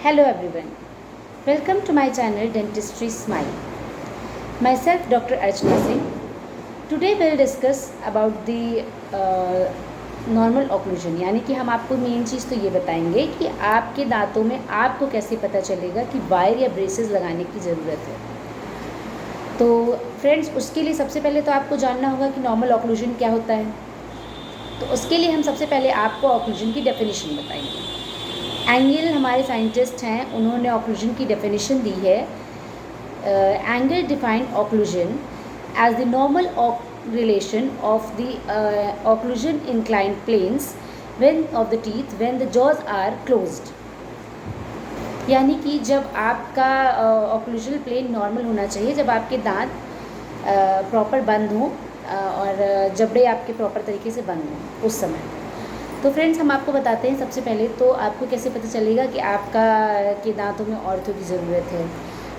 Hello everyone, welcome to my channel Dentistry Smile. Myself Dr. Archana Singh. Today we'll discuss about the normal occlusion, यानी कि हम आपको main चीज़ तो ये बताएंगे कि आपके दांतों में आपको कैसे पता चलेगा कि वायर या ब्रेसेस लगाने की ज़रूरत है। तो फ्रेंड्स, उसके लिए सबसे पहले तो आपको जानना होगा कि नॉर्मल ऑक्लूजन क्या होता है। तो उसके लिए हम सबसे पहले आपको ऑक्लूजन की डेफिनेशन बताएंगे। एंगल हमारे साइंटिस्ट हैं, उन्होंने ऑक्लूजन की डेफिनेशन दी है। Angle defined occlusion as the normal relation of the occlusion inclined planes of the teeth when the jaws are closed। यानी कि जब आपका ऑक्लूजल प्लेन नॉर्मल होना चाहिए, जब आपके दांत प्रॉपर बंद हों और जबड़े आपके प्रॉपर तरीके से बंद हों उस समय। तो फ्रेंड्स, हम आपको बताते हैं सबसे पहले तो आपको कैसे पता चलेगा कि आपका के दांतों में ऑर्थो की ज़रूरत है।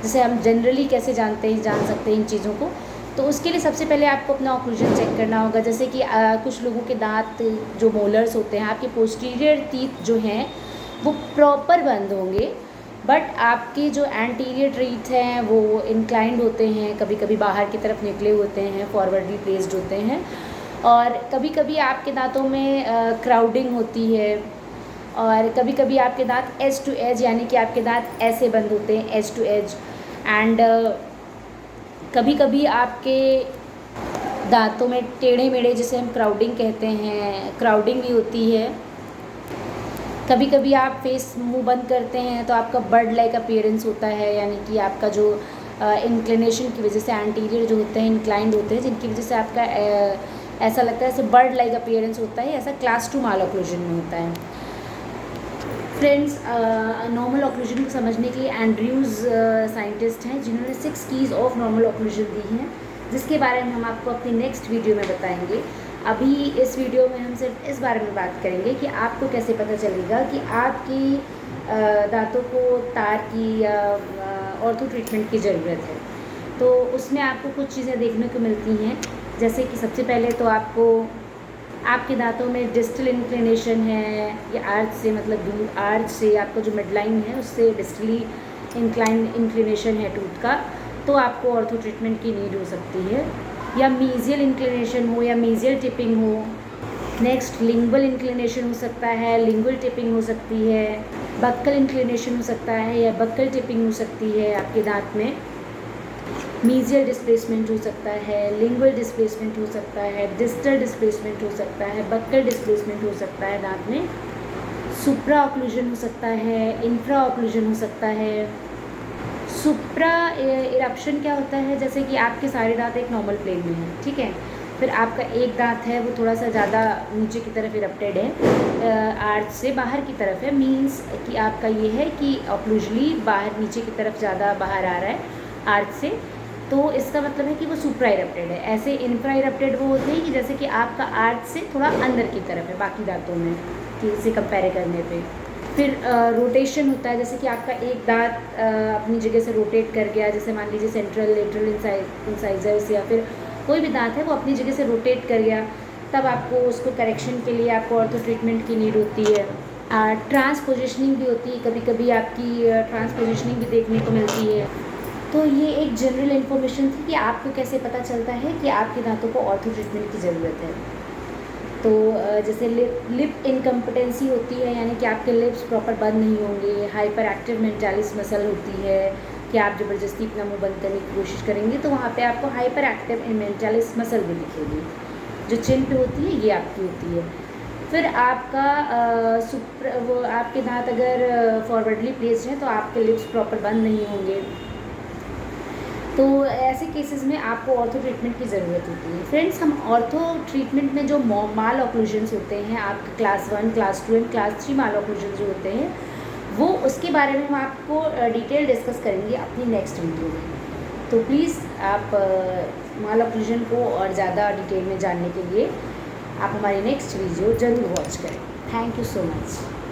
जैसे हम जनरली कैसे जान सकते हैं इन चीज़ों को। तो उसके लिए सबसे पहले आपको अपना ऑक्लूजन चेक करना होगा। जैसे कि कुछ लोगों के दांत जो मोलर्स होते हैं, आपके पोस्टीरियर टीथ जो हैं वो प्रॉपर बंद होंगे, बट आपके जो एंटीरियर टीथ हैं वो इंक्लाइंड होते हैं, कभी कभी बाहर की तरफ निकले होते हैं, फॉरवर्डली प्लेस्ड होते हैं। और कभी कभी आपके दांतों में क्राउडिंग होती है, और कभी कभी आपके दांत एज टू एज, यानी कि आपके दांत ऐसे बंद होते हैं एज टू एज। एंड कभी कभी आपके दांतों में टेढ़े मेढ़े, जिसे हम क्राउडिंग कहते हैं, क्राउडिंग भी होती है। कभी कभी आप फेस मुंह बंद करते हैं तो आपका बर्ड लाइक अपीयरेंस होता है, यानी कि आपका जो इंक्लिनेशन की वजह से एंटीरियर जो होते हैं इंक्लाइंड होते हैं, जिनकी वजह से आपका ऐसा लगता है जैसे बर्ड लाइक अपीयरेंस होता है। ऐसा क्लास 2 माल ऑक्लूजन में होता है। फ्रेंड्स, नॉर्मल ऑक्लूजन को समझने के लिए एंड्रयूज़ साइंटिस्ट हैं, जिन्होंने 6 कीज़ ऑफ नॉर्मल ऑक्लूजन दी हैं, जिसके बारे में हम आपको अपनी नेक्स्ट वीडियो में बताएंगे। अभी इस वीडियो में हम सिर्फ इस बारे में बात करेंगे कि आपको कैसे पता चलेगा कि आपकी दांतों को तार की या ऑर्थो ट्रीटमेंट की ज़रूरत है। तो उसमें आपको कुछ चीज़ें देखने को मिलती हैं, जैसे कि सबसे पहले तो आपको आपके दांतों में डिस्टल इंक्लिनेशन है, या आर्च से, मतलब दूर आर्च से आपका जो मिडलाइन है उससे डिस्टली इंक्लिनेशन है टूथ का, तो आपको ऑर्थो ट्रीटमेंट की नीड हो सकती है। या मीजियल इंक्लिनेशन हो या मीजियल टिपिंग हो। नेक्स्ट, लिंगुअल इंक्लिनेशन हो सकता है, लिंगुअल टिपिंग हो सकती है। बक्कल इंक्लिनेशन हो सकता है या बक्कल टिपिंग हो सकती है आपके दांत में। मीजियल डिस्प्लेसमेंट हो सकता है, लिंगुअल डिस्प्लेसमेंट हो सकता है, डिस्टल डिस्प्लेसमेंट हो सकता है, बक्कल डिस्प्लेसमेंट हो सकता है दांत में। सुप्रा ऑक्लूजन हो सकता है, इंफ्रा ऑक्लूजन हो सकता है। सुप्रा इरप्शन क्या होता है, जैसे कि आपके सारे दांत एक नॉर्मल प्लेन में हैं, ठीक है, फिर आपका एक दांत है वो थोड़ा सा ज़्यादा नीचे की तरफ इरप्टेड है, आर्च से बाहर की तरफ है। मीन्स कि आपका ये है कि ऑक्लूजली बाहर नीचे की तरफ ज़्यादा बाहर आ रहा है आर्च से, तो इसका मतलब है कि वो सुप्रा इरप्टेड है। ऐसे इंफ्रा इरप्टेड वो होते हैं कि जैसे कि आपका आर्च से थोड़ा अंदर की तरफ है बाकी दांतों में से कंपेयर करने पे। फिर रोटेशन होता है, जैसे कि आपका एक दांत अपनी जगह से रोटेट कर गया, जैसे मान लीजिए सेंट्रल लेटरल इंसाइजर्स या फिर कोई भी दांत है वो अपनी जगह से रोटेट कर गया, तब आपको उसको करेक्शन के लिए आपको ऑर्थो ट्रीटमेंट की नीड होती है। ट्रांसपोजिशनिंग भी होती है, कभी कभी आपकी ट्रांसपोजिशनिंग भी देखने को मिलती है। तो ये एक जनरल इन्फॉर्मेशन थी कि आपको कैसे पता चलता है कि आपके दांतों को ऑर्थो ट्रीटमेंट की ज़रूरत है। तो जैसे लिप इनकम्पिटेंसी होती है, यानी कि आपके लिप्स प्रॉपर बंद नहीं होंगे। हाइपर एक्टिव मेंटालिस मसल होती है कि आप ज़बरदस्ती अपना मुंह बंद करने की कोशिश करेंगे तो वहाँ पे आपको हाइपर एक्टिव मेंटालिस मसल भी दिखेगी, जो चिन पे होती है, ये आपकी होती है। फिर आपका वो आपके दांत अगर फॉरवर्डली प्लेस्ड हैं तो आपके लिप्स प्रॉपर बंद नहीं होंगे। तो ऐसे केसेस में आपको ऑर्थो ट्रीटमेंट की ज़रूरत होती है। फ्रेंड्स, हम ऑर्थो ट्रीटमेंट में जो माल ऑक्लूजन्स होते हैं, आपके class 1, class 2 and class 3 mall occlusion जो होते हैं, वो उसके बारे में हम आपको डिटेल डिस्कस करेंगे अपनी नेक्स्ट वीडियो में। तो प्लीज़ आप माल ऑक्लूजन को और ज़्यादा डिटेल में जानने के लिए आप हमारी नेक्स्ट वीडियो ज़रूर वॉच करें। Thank you so much.